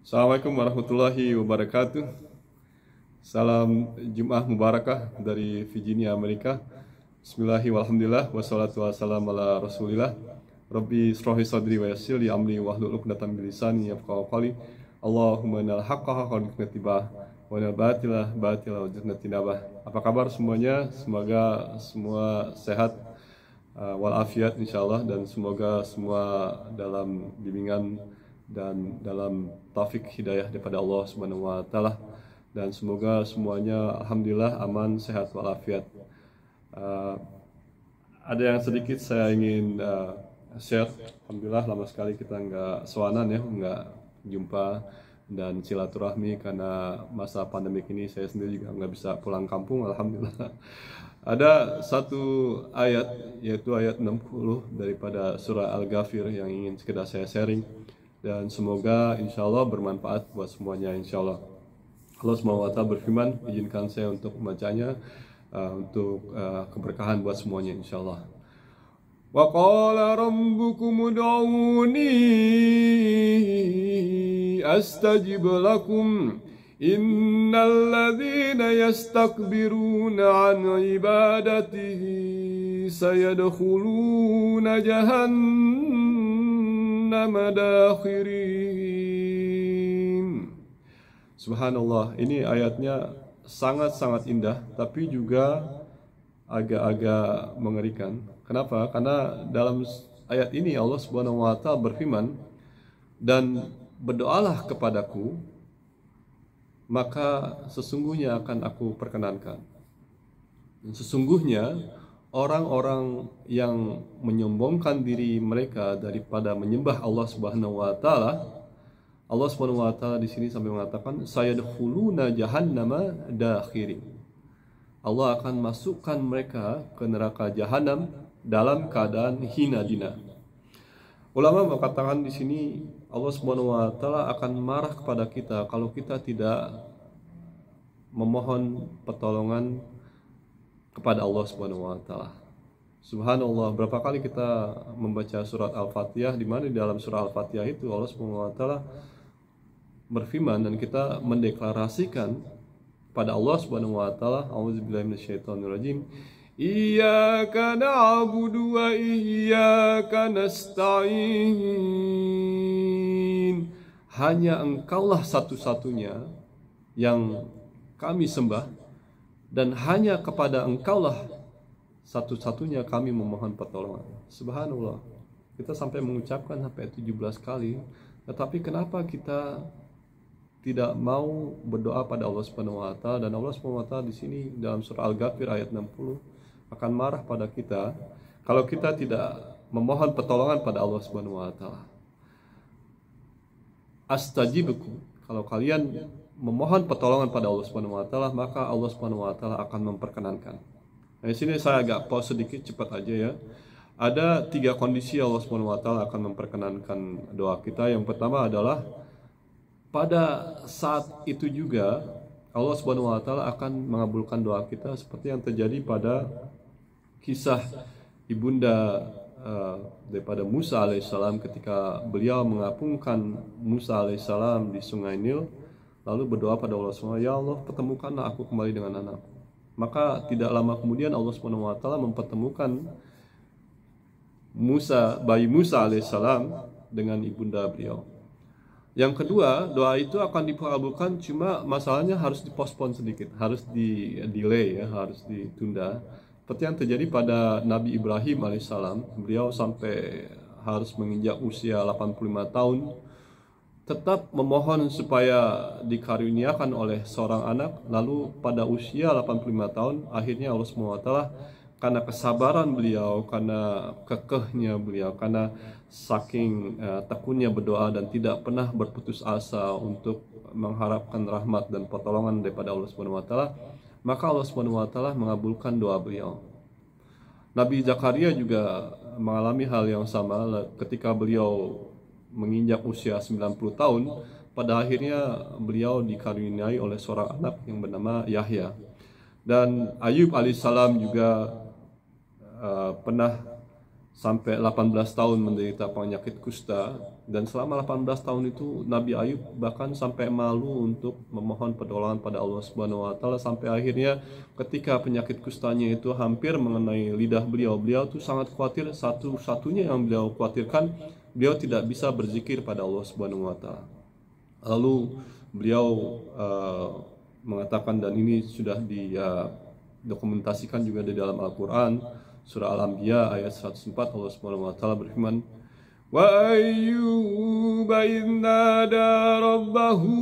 Assalamualaikum warahmatullahi wabarakatuh. Salam Jum'ah Mubarakah dari Virginia, Amerika. Bismillahirrahmanirrahim. Walhamdulillah wassalatu wassalamu ala Rasulillah. Rabbi shrah li sadri wa yassir li amri wahlul 'uqdatam min lisani yafqahu qawli. Allahumma innal haqqa haqqan wa innal batila batila wa tinabah. Apa kabar semuanya? Semoga semua sehat walafiat insyaallah, dan semoga semua dalam bimbingan dan dalam taufik hidayah daripada Allah Subhanahu wa taala, dan semoga semuanya alhamdulillah aman, sehat walafiat. Ada yang sedikit saya ingin share. Alhamdulillah lama sekali kita nggak sowanan ya, nggak jumpa dan silaturahmi karena masa pandemik ini. Saya sendiri juga nggak bisa pulang kampung, alhamdulillah. Ada satu ayat, yaitu ayat 60 daripada surah Al-Ghafir yang ingin sekedar saya sharing, dan semoga insya Allah bermanfaat buat semuanya insya Allah. Allah SWT berfirman, izinkan saya untuk membacanya untuk keberkahan buat semuanya insya Allah. Wa qala rabbukum ud'uni astajib lakum innal ladzina yastakbiruna an ibadatihi sayadkhuluna dakhirin. Subhanallah, ini ayatnya sangat-sangat indah, tapi juga agak-agak mengerikan. Kenapa? Karena dalam ayat ini Allah Subhanahu wa taala berfirman, dan berdoalah kepadaku, maka sesungguhnya akan aku perkenankan. Dan sesungguhnya orang-orang yang menyombongkan diri mereka daripada menyembah Allah Subhanahu wa taala, Allah Subhanahu wa taala di sini sampai mengatakan sayadkhuluna jahannama dakhirin. Allah akan masukkan mereka ke neraka jahanam dalam keadaan hina dina. Ulama mengatakan di sini Allah Subhanahu wa taala akan marah kepada kita kalau kita tidak memohon pertolongan kepada Allah Subhanahu wa taala. Subhanallah, berapa kali kita membaca surat Al-Fatihah, di mana di dalam surah Al-Fatihah itu Allah Subhanahu wa taala berfirman dan kita mendeklarasikan pada Allah Subhanahu wa taala, auzubillahi minasyaitonirrajim, iyyaka na'budu wa iyyaka nasta'in. Hanya Engkaulah satu-satunya yang kami sembah, dan hanya kepada Engkaulah satu-satunya kami memohon pertolongan. Subhanallah, kita sampai mengucapkan sampai 17 kali, tetapi kenapa kita tidak mau berdoa pada Allah Subhanahu wa taala? Dan Allah Subhanahu wa taala di sini dalam surah Al-Ghafir ayat 60 akan marah pada kita kalau kita tidak memohon pertolongan pada Allah Subhanahu wa taala. Astajibukum, kalau kalian memohon pertolongan pada Allah Subhanahu wa taala, maka Allah Subhanahu wa taala akan memperkenankan. Nah, di sini saya agak pause sedikit, cepat aja ya. Ada 3 kondisi Allah Subhanahu wa taala akan memperkenankan doa kita. Yang pertama adalah pada saat itu juga Allah Subhanahu wa taala akan mengabulkan doa kita, seperti yang terjadi pada kisah ibunda daripada Musa alaihissalam ketika beliau mengapungkan Musa alaihissalam di Sungai Nil, lalu berdoa pada Allah SWT, ya Allah, pertemukanlah aku kembali dengan anakku. Maka tidak lama kemudian Allah Subhanahu wa taala mempertemukan bayi Musa alaihissalam dengan ibunda beliau. Yang kedua, doa itu akan dikabulkan, cuma masalahnya harus dipospon sedikit, harus di-delay ya, harus ditunda. Seperti yang terjadi pada Nabi Ibrahim alaihissalam, beliau sampai harus menginjak usia 85 tahun tetap memohon supaya dikaruniakan oleh seorang anak. Lalu pada usia 85 tahun akhirnya Allah SWT karena kesabaran beliau, karena kekehnya beliau, karena saking tekunnya berdoa dan tidak pernah berputus asa untuk mengharapkan rahmat dan pertolongan daripada Allah SWT, maka Allah SWT mengabulkan doa beliau. Nabi Zakaria juga mengalami hal yang sama ketika beliau menginjak usia 90 tahun, pada akhirnya beliau dikaruniai oleh seorang anak yang bernama Yahya. Dan Ayub alaihissalam juga pernah sampai 18 tahun menderita penyakit kusta, Dan selama 18 tahun itu Nabi Ayub bahkan sampai malu untuk memohon pertolongan pada Allah Subhanahu wa taala, sampai akhirnya ketika penyakit kustanya itu hampir mengenai lidah beliau, beliau tuh sangat khawatir. Satu-satunya yang beliau khawatirkan, beliau tidak bisa berzikir pada Allah Subhanahu wa taala. Lalu beliau mengatakan, dan ini sudah didokumentasikan juga di dalam Al-Qur'an, surah Al-Anbiya ayat 104, Allah Subhanahu wa taala berfirman, wa ayyuba idh nada rabbahu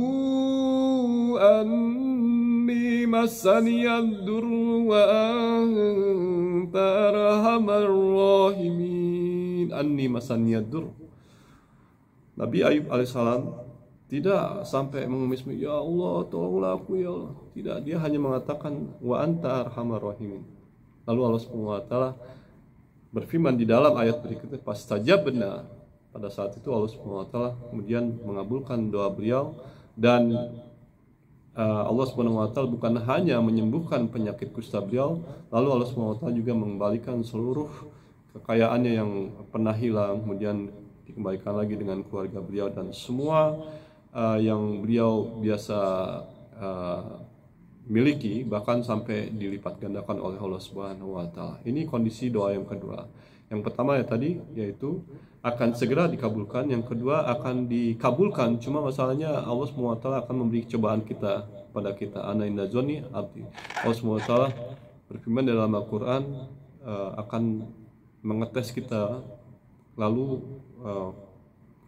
anni massaniyad durru wa anta arhamar rahimin. Anni massaniyad durru. Nabi Ayub alaihissalam tidak sampai mengemis, ya Allah tolonglah aku ya Allah. Tidak, dia hanya mengatakan wa anta arhamar rahimin. Lalu Allah Subhanahu wa taala berfirman di dalam ayat berikutnya, fastajabna. Pada saat itu Allah Subhanahu wa taala kemudian mengabulkan doa beliau, dan Allah Subhanahu wa taala bukan hanya menyembuhkan penyakit kusta beliau, lalu Allah Subhanahu wa taala juga mengembalikan seluruh kekayaannya yang pernah hilang, kemudian dikembalikan lagi dengan keluarga beliau, dan semua yang beliau biasa miliki bahkan sampai dilipat gandakan oleh Allah Subhanahu wa taala. Ini kondisi doa yang kedua. Yang pertama ya tadi, yaitu akan segera dikabulkan. Yang kedua akan dikabulkan, cuma masalahnya Allah Subhanahu wa taala akan memberi cobaan kita pada kita. Ana inna zonni abdi. Allah Subhanahu wa taala berfirman dalam Al-Qur'an akan mengetes kita, lalu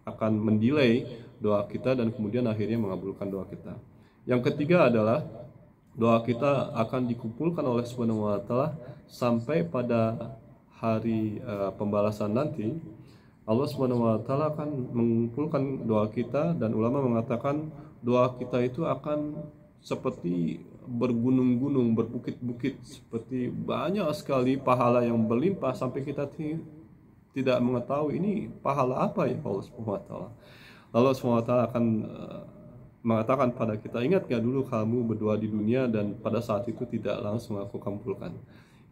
akan mendelay doa kita dan kemudian akhirnya mengabulkan doa kita. Yang ketiga adalah doa kita akan dikumpulkan oleh Subhanahu wa taala sampai pada hari pembalasan nanti. Allah Subhanahu wa taala akan mengumpulkan doa kita, dan ulama mengatakan doa kita itu akan seperti bergunung-gunung, berbukit-bukit, seperti banyak sekali pahala yang berlimpah sampai kita tidak mengetahui ini pahala apa ya Allah Subhanahu wa taala. Allah Subhanahu wa taala akan mengatakan pada kita, ingat gak dulu kamu berdoa di dunia dan pada saat itu tidak langsung aku kabulkan.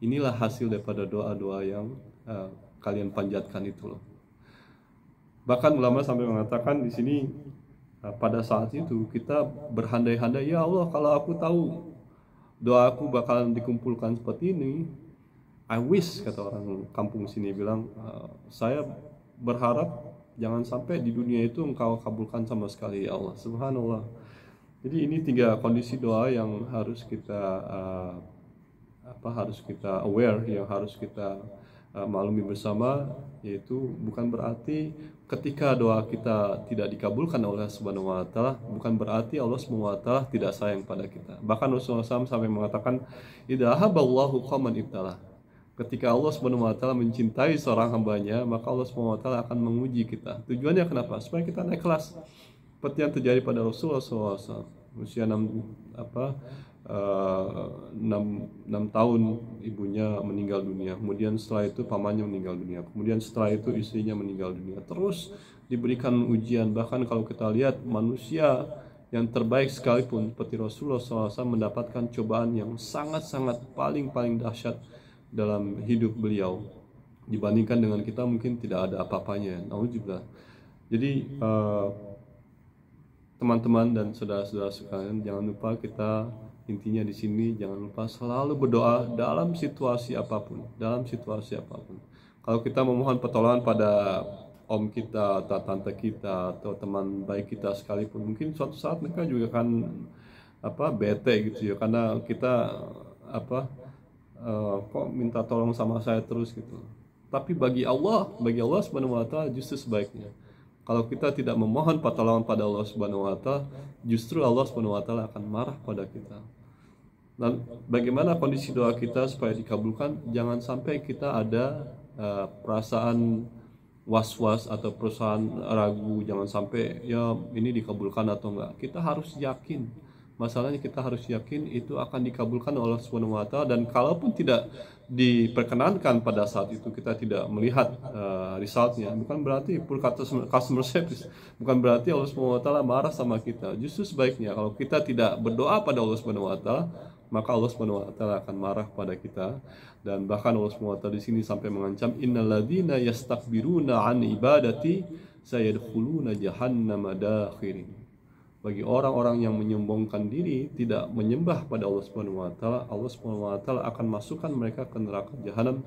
Inilah hasil daripada doa-doa yang kalian panjatkan itu loh. Bahkan ulama sampai mengatakan di sini, pada saat itu kita berhandai-handai, ya Allah kalau aku tahu doaku bakalan dikumpulkan seperti ini, I wish, kata orang kampung sini bilang, saya berharap jangan sampai di dunia itu engkau kabulkan sama sekali ya Allah. Subhanallah. Jadi ini 3 kondisi doa yang harus kita aware, yang harus kita maklumi bersama, yaitu bukan berarti ketika doa kita tidak dikabulkan oleh Subhanahu wa taala, bukan berarti Allah Subhanahu wa taala tidak sayang pada kita. Bahkan Rasulullah SAW sampai mengatakan, idza haballahu qauman ibtalah. Ketika Allah Subhanahu wa taala mencintai seorang hambanya, maka Allah Subhanahu wa taala akan menguji kita. Tujuannya kenapa? Supaya kita naik kelas. Seperti yang terjadi pada Rasulullah SAW. Usia 6 tahun ibunya meninggal dunia, kemudian setelah itu pamannya meninggal dunia, kemudian setelah itu istrinya meninggal dunia, terus diberikan ujian. Bahkan kalau kita lihat manusia yang terbaik sekalipun seperti Rasulullah SAW mendapatkan cobaan yang sangat-sangat paling dahsyat dalam hidup beliau, dibandingkan dengan kita mungkin tidak ada apa-apanya. Nauzubillah. Jadi teman-teman dan saudara-saudara sekalian, jangan lupa kita, intinya di sini jangan lupa selalu berdoa dalam situasi apapun, Kalau kita memohon pertolongan pada om kita atau tante kita atau teman baik kita sekalipun, mungkin suatu saat mereka juga akan bete gitu ya, karena kita kok minta tolong sama saya terus gitu. Tapi bagi Allah Subhanahu wa taala justru sebaiknya, kalau kita tidak memohon pertolongan pada Allah Subhanahu wa taala, justru Allah Subhanahu wa taala akan marah pada kita. Dan bagaimana kondisi doa kita supaya dikabulkan? Jangan sampai kita ada perasaan was-was atau perasaan ragu, jangan sampai ya ini dikabulkan atau enggak. Kita harus yakin. Masalahnya kita harus yakin itu akan dikabulkan oleh Subhanahu wa taala, dan kalaupun tidak diperkenankan pada saat itu, kita tidak melihat resultnya, bukan berarti full customer service, bukan berarti Allah Subhanahu wa taala marah sama kita. Justru sebaiknya kalau kita tidak berdoa pada Allah Subhanahu wa taala, maka Allah Subhanahu wa taala akan marah pada kita. Dan bahkan Allah Subhanahu wa taala di sini sampai mengancam, innalladzina yastakbiruna an ibadati sayadkhuluna jahannama dakhirin. Bagi orang-orang yang menyombongkan diri, tidak menyembah pada Allah Subhanahu wa taala, Allah Subhanahu wa taala akan masukkan mereka ke neraka jahanam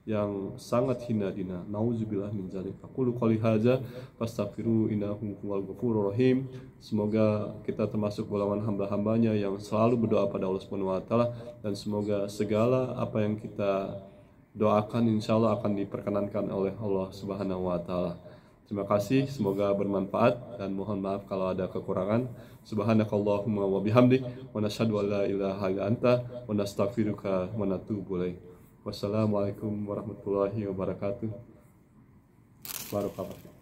yang sangat hina dina. Nauzubillah min dzalik. Aqulu qouli hadza fastaghfiru innahu huwal ghafurur rahim. Semoga kita termasuk golongan hamba-hambanya yang selalu berdoa pada Allah Subhanahu wa taala, dan semoga segala apa yang kita doakan insyaallah akan diperkenankan oleh Allah Subhanahu wa taala. Terima kasih, semoga bermanfaat, dan mohon maaf kalau ada kekurangan. Subhanakallahumma wa bihamdik wa nasyhadu an la ilaha illa anta wa nastaghfiruka wa natubu ilaik. Wassalamualaikum warahmatullahi wabarakatuh. Barakallahu.